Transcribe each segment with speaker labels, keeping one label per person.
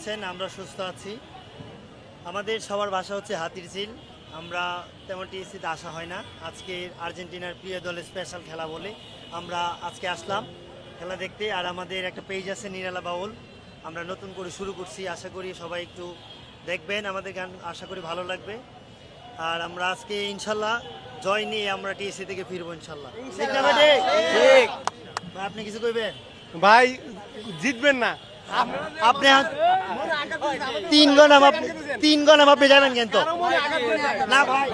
Speaker 1: আছেন? আমরা সুস্থ আছি। আমাদের সবার বাসা হচ্ছে হাতিরঝিল। আমরা তেমন টিএসসিতে আসা হয় না। আজকে আর্জেন্টিনার প্রিয় দলের স্পেশাল খেলা বলে আমরা আজকে আসলাম খেলা দেখতে। আর আমাদের একটা পেজ আছে নিরালা বাউল, আমরা নতুন করে শুরু করছি। আশা করি সবাই একটু দেখবেন আমাদের গান, আশা করি ভালো লাগবে। আর আমরা আজকে ইনশাল্লাহ জয় নিয়ে আমরা টিএসসি থেকে ফিরবো ইনশাল্লাহ। ঠিক না ভাই? ঠিক। ভাই, আপনি কিছু কইবেন?
Speaker 2: ভাই জিতবেন না
Speaker 1: আপনি তিন গণ আপনি যাবেন কিন্তু না ভাই,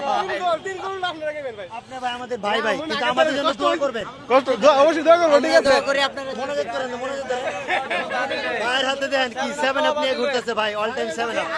Speaker 1: আপনি ভাই আমাদের ভাই ভাই, কিন্তু আমাদের জন্য দোয়া করবেন।
Speaker 2: অবশ্যই দোয়া করবো, ঠিক আছে।
Speaker 1: মনোযোগ করেন, মনোযোগ দেন। ভাইয়ের হাতে দেন কি 7 আপ নিয়ে ঘুরতেছে ভাই, অল টাইম 7 আপ।